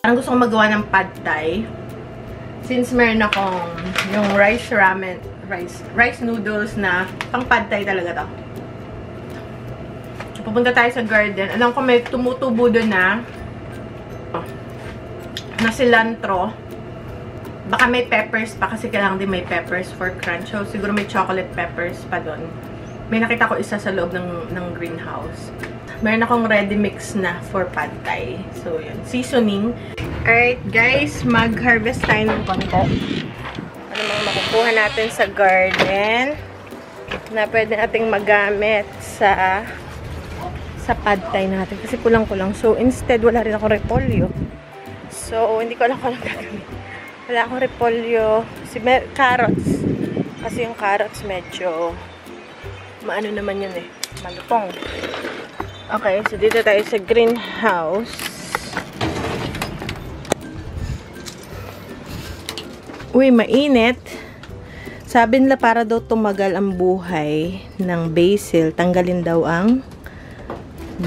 Parang gusto kong magawa ng pad thai. Since meron akong yung rice noodles na pang pad thai talaga to. So, pupunta tayo sa garden. Alam ko may tumutubo doon na cilantro. Baka may peppers pa kasi kailangan din may peppers for crunch. So, siguro may chocolate peppers pa doon. May nakita ko isa sa loob ng greenhouse. Meron akong ready mix na for pad thai. So, yun. Seasoning. Alright, guys. Mag-harvest tayo ng konti. Ano mga makukuha natin sa garden na pwede nating magamit sa pad thai natin. Kasi kulang-kulang. So, instead, wala rin akong repolyo. So, hindi ko alam kung anong gagawin. Wala akong repolyo. Carrots. Kasi yung carrots medyo maano naman yun eh. Malutong. Okay, so dito tayo sa greenhouse. Uy, mainit. Sabi nila para daw tumagal ang buhay ng basil, tanggalin daw ang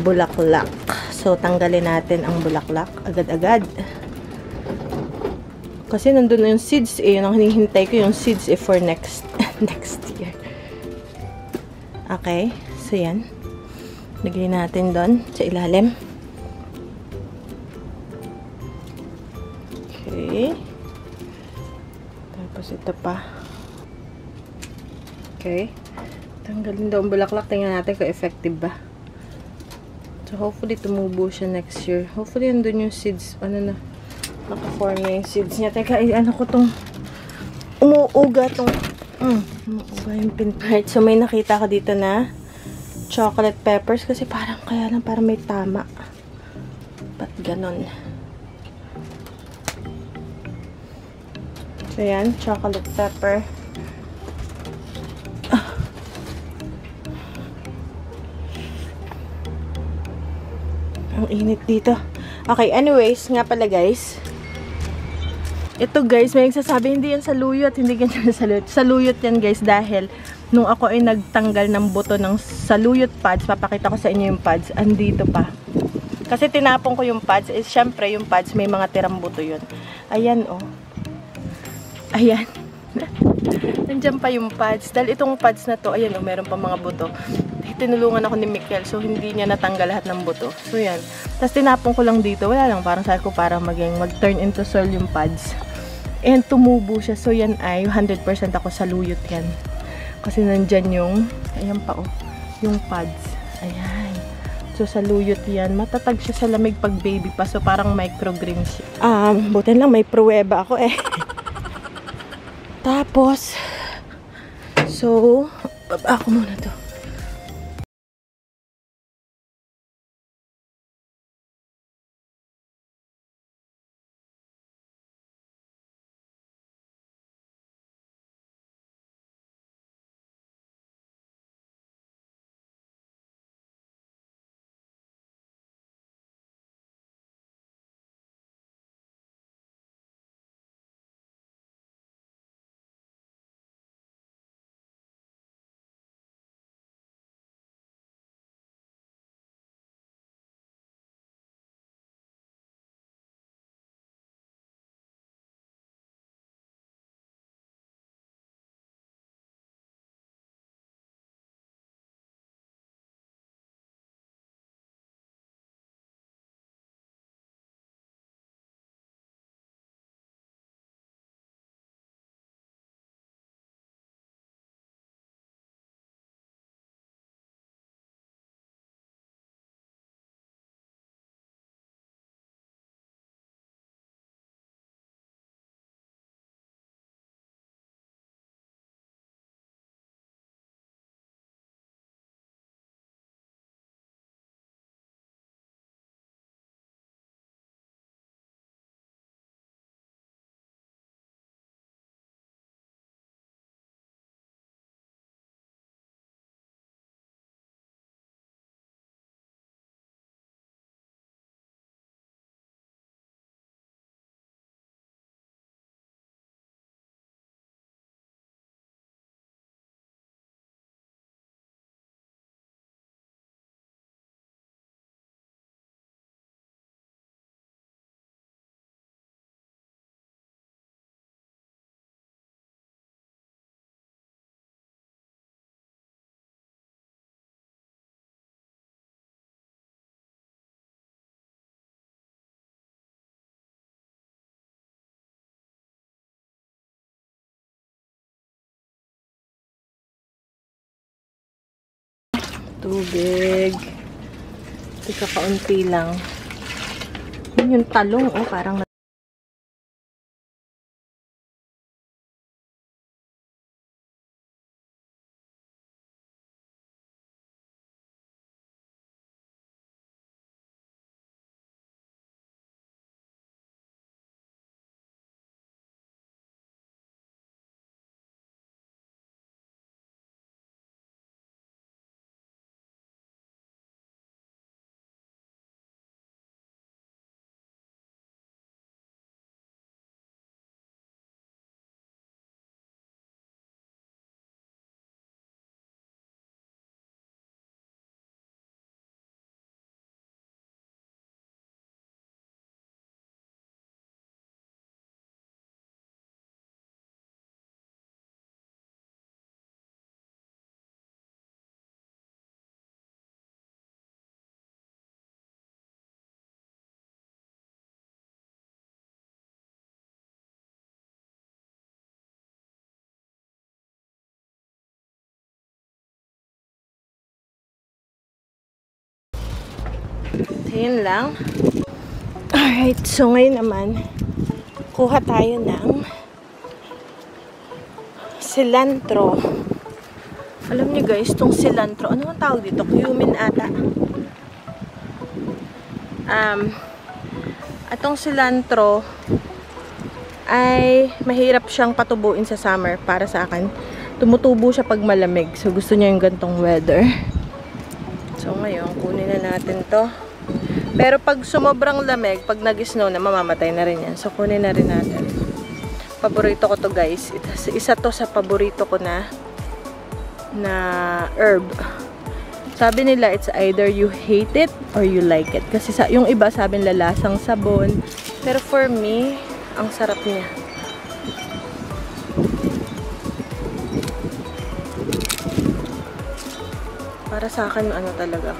bulaklak. So, tanggalin natin ang bulaklak agad-agad. Kasi nandun na yung seeds eh. Yun ang hinihintay ko yung seeds eh for next year. Okay, so yan. Lagay natin doon sa ilalim. Okay. Tapos ito pa. Okay. Tanggalin daw ang bulaklak. Tingnan natin kung effective ba. So, hopefully tumubo siya next year. Hopefully nandun yung seeds. Ano na. Naka-form na yung seeds niya. Teka, ano ko tong umuuga tong umuuga yung pinpart. So, may nakita ko dito na chocolate peppers kasi parang may tama. Ba't ganon? So, yan. Chocolate pepper. Ang init dito. Okay, anyways, nga pala guys. Ito guys, may nagsasabi hindi yan saluyot, hindi ganyan saluyot. Saluyot yan guys dahil nung ako ay nagtanggal ng buto ng saluyot pads, papakita ko sa inyo yung pads, andito pa. Kasi tinapon ko yung pads, eh syempre yung pads may mga tirang buto yun. Ayan oh. Ayan. Nandiyan pa yung pads. Dahil itong pads na to, ayan oh, meron pa mga buto. Tinulungan ako ni Mikel, so hindi niya natanggal lahat ng buto. So yan. Tapos tinapon ko lang dito, wala lang, parang sabi ko parang mag-turn into soil yung pads. And tumubo siya, so yan ay 100% ako saluyot yan. Kasi nandyan yung, ayan pa oh, yung pads. Ayan. So saluyot yan. Matatag siya sa lamig pag baby pa, so parang microgreen siya. Buti lang may pruweba ako eh. Tapos, so, baba ako muna to. Tubig. Tika kaunti lang. Yun yung talong, oh, parang yun lang. Alright, so ngayon naman, kuha tayo ng cilantro. Alam niyo guys, tong cilantro, ano ang tawag dito? Cumin ata. Atong cilantro ay mahirap siyang patubuin sa summer para sa akin. Tumutubo siya pag malamig. So gusto niya yung gantong weather. So ngayon, kunin na natin to. Pero pag sumobrang lamig, pag nag-snow na, mamamatay na rin yan. So, kunin na rin natin. Paborito ko to guys. Isa to sa paborito ko na herb. Sabi nila, it's either you hate it or you like it. Kasi yung iba sabi nila lasang sabon. Pero for me, ang sarap niya. Para sa akin, ano talaga.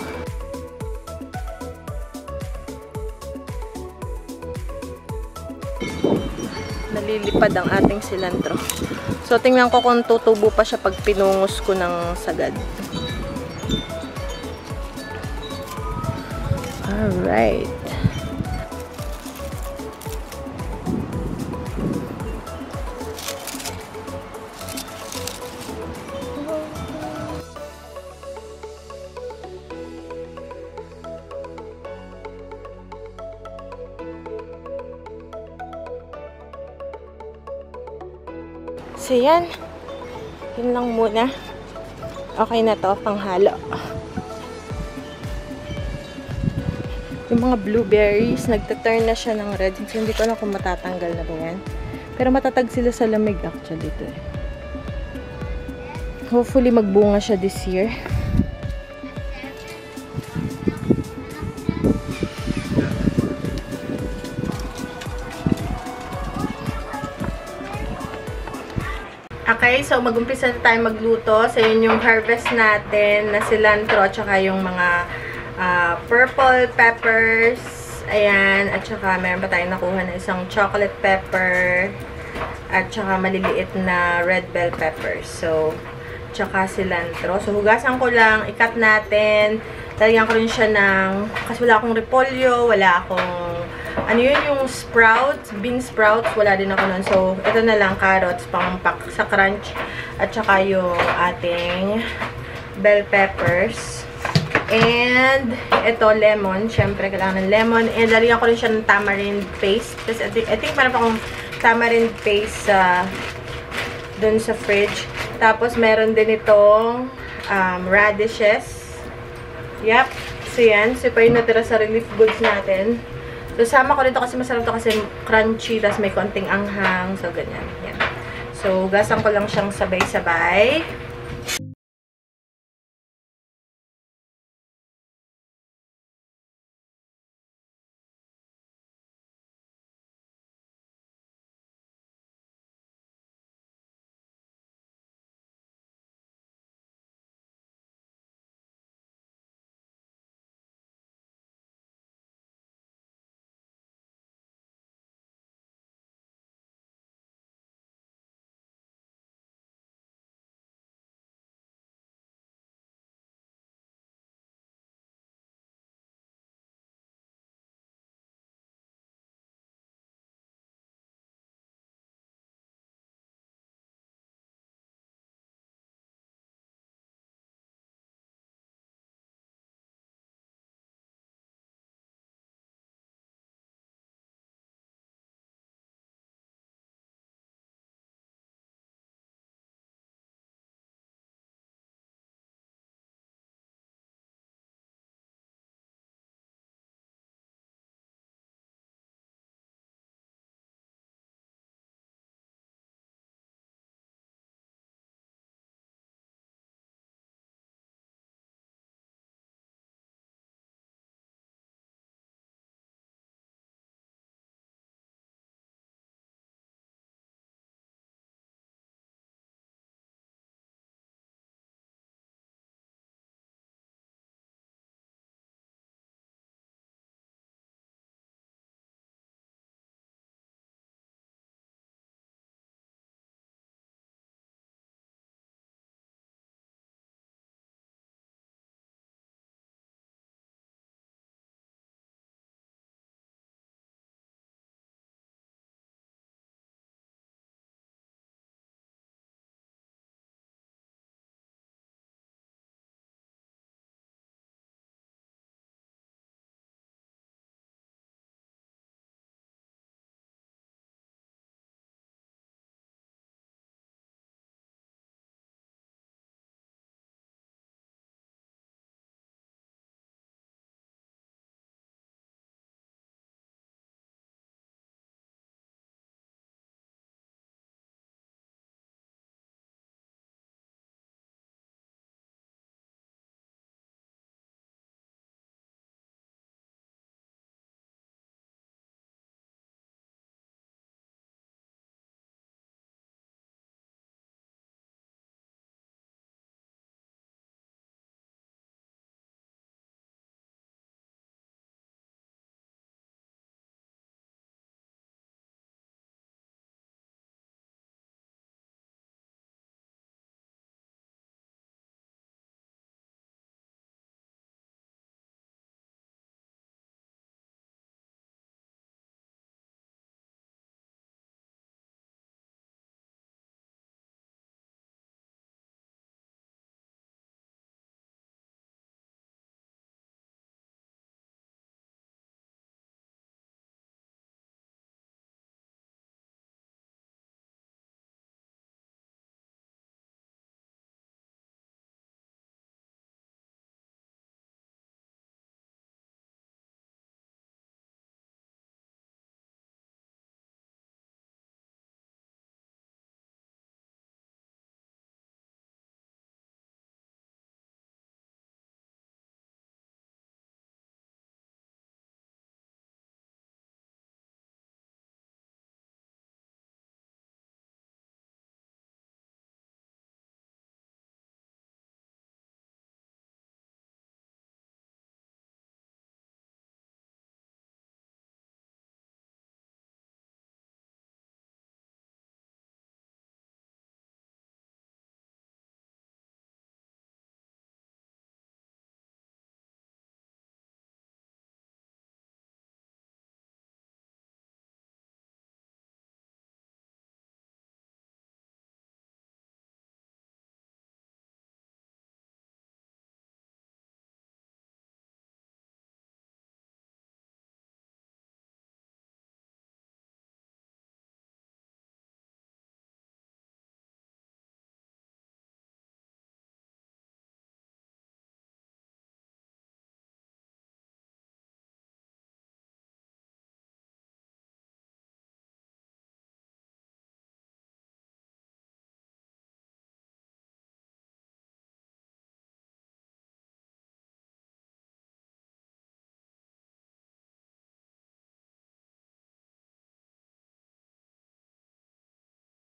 Nalilipad ang ating cilantro. So, tingnan ko kung tutubo pa siya pag pinungos ko ng sagad. Alright. So, yan. Yun lang muna. Okay na to, panghalo. Yung mga blueberries, nagtaturn na siya ng red. So, hindi ko alam kung matatanggal na ba yan. Pero matatag sila sa lamig actually ito. Hopefully, magbunga siya this year. Okay, so mag-umpisa na tayo magluto. So, yun yung harvest natin na cilantro, tsaka yung mga purple peppers. Ayan, at tsaka meron pa tayong nakuha na isang chocolate pepper at tsaka maliliit na red bell peppers. So, tsaka cilantro. So, hugasan ko lang, ikat natin. Talagyan ko rin siya ng, kasi wala akong repolyo, wala akong ano yun, yung sprouts, bean sprouts, wala din ako nun. So, ito na lang, carrots, pangpak sa crunch. At saka yung ating bell peppers. And, ito, lemon. Siyempre, kailangan ng lemon. And, lalagyan ko rin siya ng tamarind paste. Kasi, I think, parang akong tamarind paste dun sa fridge. Tapos, meron din itong radishes. Yep. So, yan. So, pa yung natira sa relief goods natin. So, sama ko rin to kasi masarap to kasi crunchy, tapos may konting anghang. So, ganyan. Yan. So, gasan ko lang siyang sabay-sabay.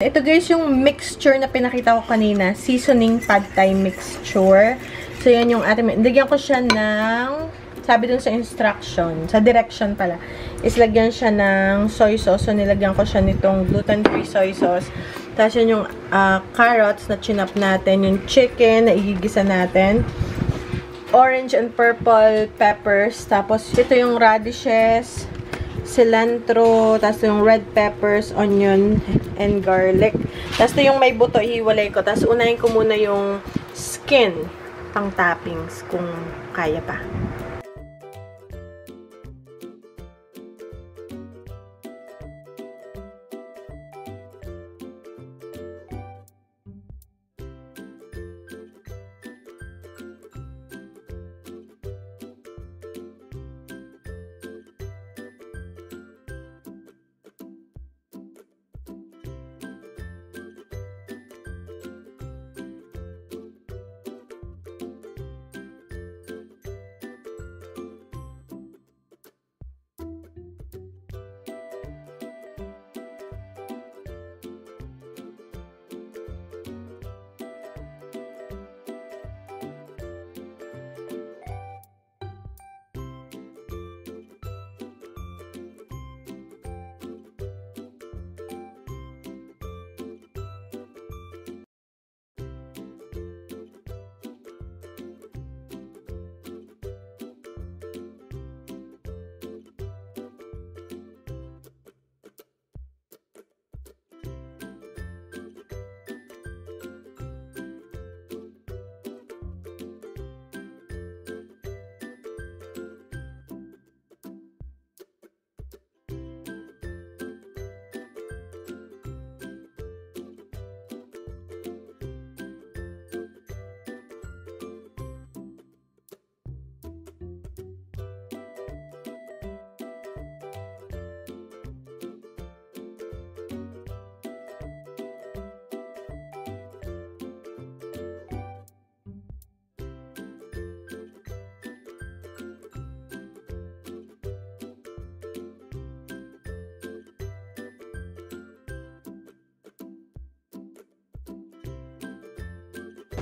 ito guys yung mixture na pinakita ko kanina. Seasoning pad thai mixture. So, yan yung ating, lagyan ko siya ng, sabi dun sa instruction, sa direction pala, is lagyan siya ng soy sauce. So, nilagyan ko siya nitong gluten-free soy sauce. Tapos yun yung carrots na chinap natin, yung chicken na igigisa natin, orange and purple peppers, tapos ito yung radishes, cilantro, tapos yung red peppers, onion, and garlic. Tapos ito yung may buto, ihiwalay ko. Tapos unahin ko muna yung skin, pang toppings, kung kaya pa.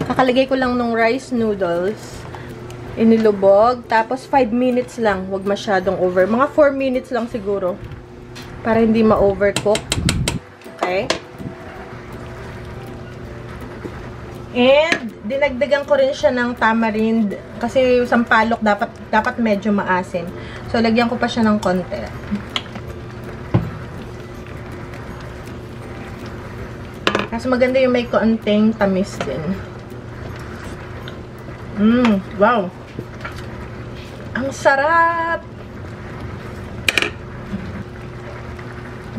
Kakalagay ko lang nung rice noodles. Inilubog. Tapos 5 minutes lang. Huwag masyadong over. Mga 4 minutes lang siguro. Para hindi ma-overcook. Okay? And, dinagdagan ko rin siya ng tamarind. Kasi yung sampalok dapat medyo maasin. So, lagyan ko pa siya ng konti. Kasi maganda yung may konting tamis din. Wow! Ang sarap!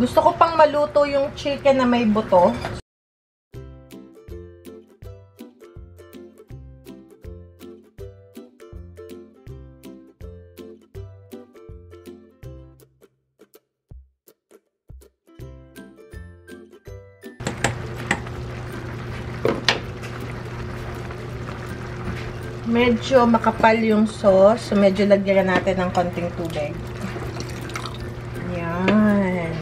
Gusto ko pang maluto yung chicken na may buto. Medyo makapal yung sauce. So, medyo lagyan natin ng konting tubig. Yan.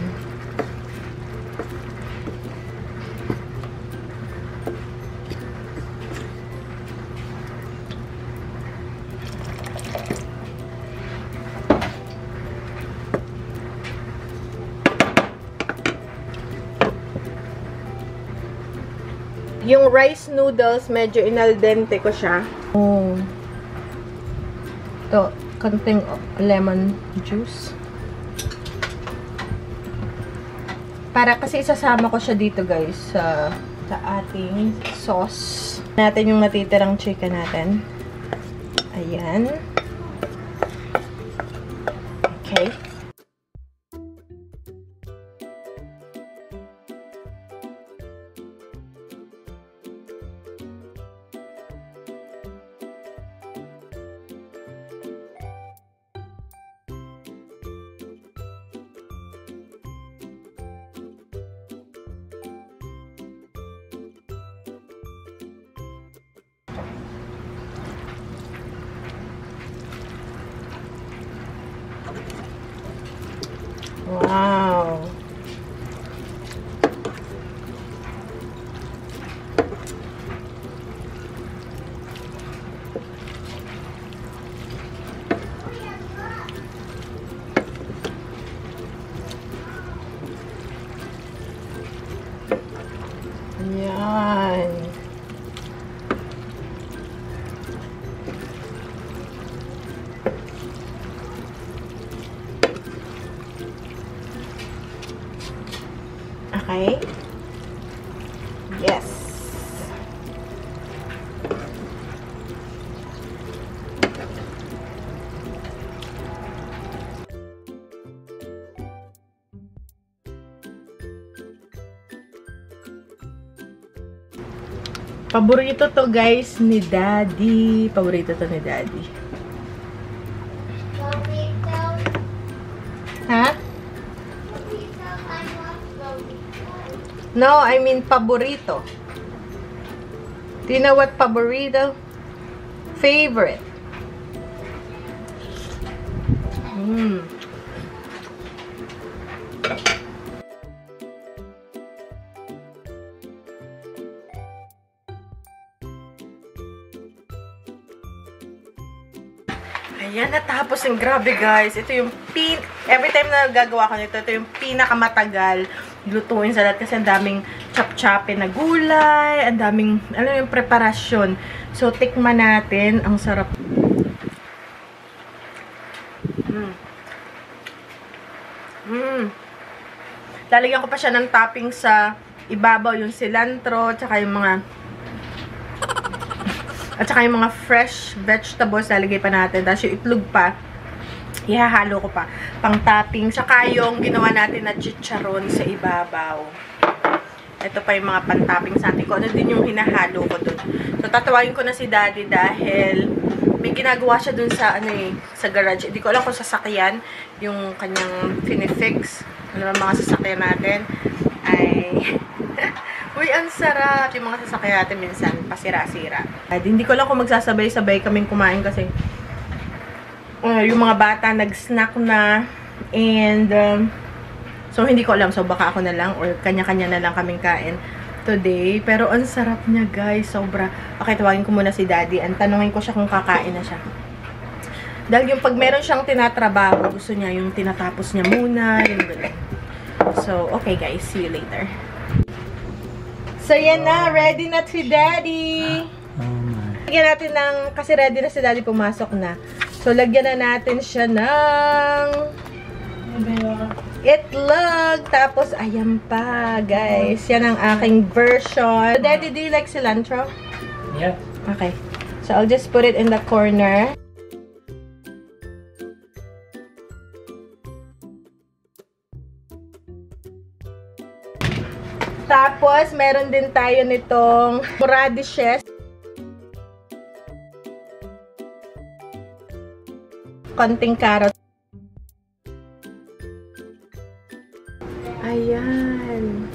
Yung rice noodles, medyo inaldente ko siya. Ito, konting lemon juice. Para kasi isasama ko siya dito guys sa ating sauce. Natin yung natitirang chicken natin. Ayan. Okay. Wow! Paborito to guys ni Daddy. Paborito to ni Daddy. Ha? No, I mean paborito. Do you know what paborito? Favorite. Ayan, natapos yung grabe guys. Ito yung every time na gagawa ko nito, ito yung pinakamatagal lutuin sa lahat kasi ang daming chop-chopin na gulay, ang daming, yung preparasyon. So, tikman natin. Ang sarap. Lalagyan ko pa siya ng topping sa ibabaw, yung cilantro, tsaka yung mga fresh vegetables, lalagay pa natin. Tapos yung itlog pa, ihahalo ko pa. Pang topping. Tsaka yung ginawa natin na chicharon sa ibabaw. Ito pa yung mga pan-toppings natin. Kung ano din yung hinahalo ko dun. So, tatawagin ko na si Daddy dahil may ginagawa siya dun sa, sa garage. Hindi ko alam kung sasakyan yung kanyang finifix. Ano mga sasakyan natin. Uy, ang sarap. Yung mga sasakyan natin minsan, pasira-sira. Hindi ko lang kung magsasabay-sabay kaming kumain kasi yung mga bata nag-snack na and so hindi ko alam. So baka ako na lang or kanya-kanya na lang kaming kain today. Pero ang sarap niya guys. Sobra. Okay, tawagin ko muna si Daddy. Tanungin ko siya kung kakain na siya. Dahil yung pag meron siyang tinatrabaho, gusto niya yung tinatapos niya muna. Yung ganun. So, okay guys. See you later. So, yan na. Ready na si Daddy. Lagyan natin ng, kasi ready na si Daddy, pumasok na. So, lagyan na natin siya ng itlog. Tapos, ayan pa, guys. Yan ang aking version. So, Daddy, do you like cilantro? Yeah. Okay. So, I'll just put it in the corner. Tapos, meron din tayo nitong radishes. Konting carrot. Ayan.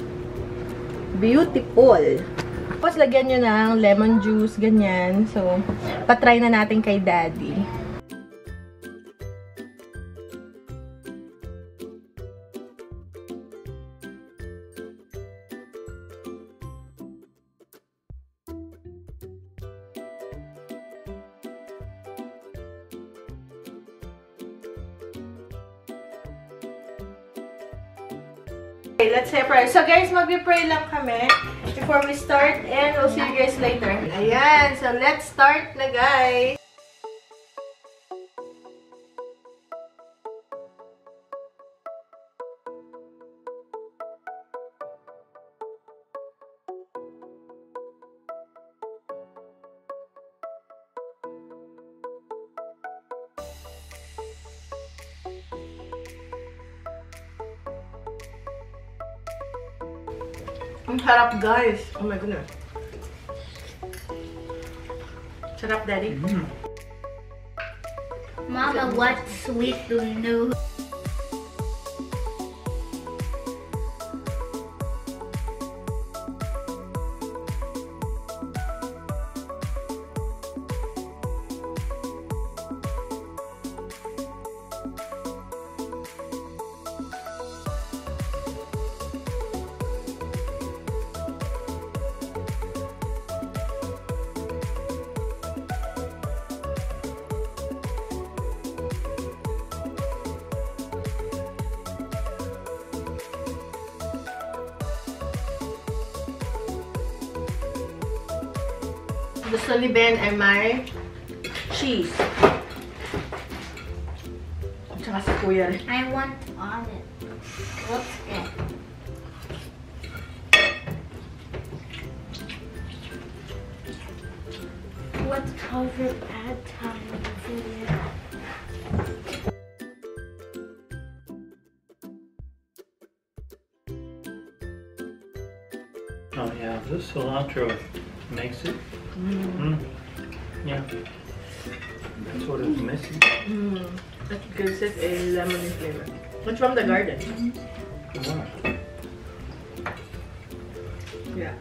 Beautiful. Tapos, lagyan nyo ng lemon juice, ganyan. So, patry na natin kay Daddy. Okay, let's say prayer. So guys, mag-pray lang kami before we start and we'll see you guys later. Ayan, so let's start na guys. Ang sarap, guys. Oh my goodness. Sarap, Daddy. Mama, what sweet do you know? Gusto ni Ben ay may cheese. At saka si Kuya. I want on it. What's it? What's over bad time? Oh yeah, this cilantro makes it. Yeah. That's what it's missing. That gives it a lemony flavor. It's from the garden. Wow. Yeah.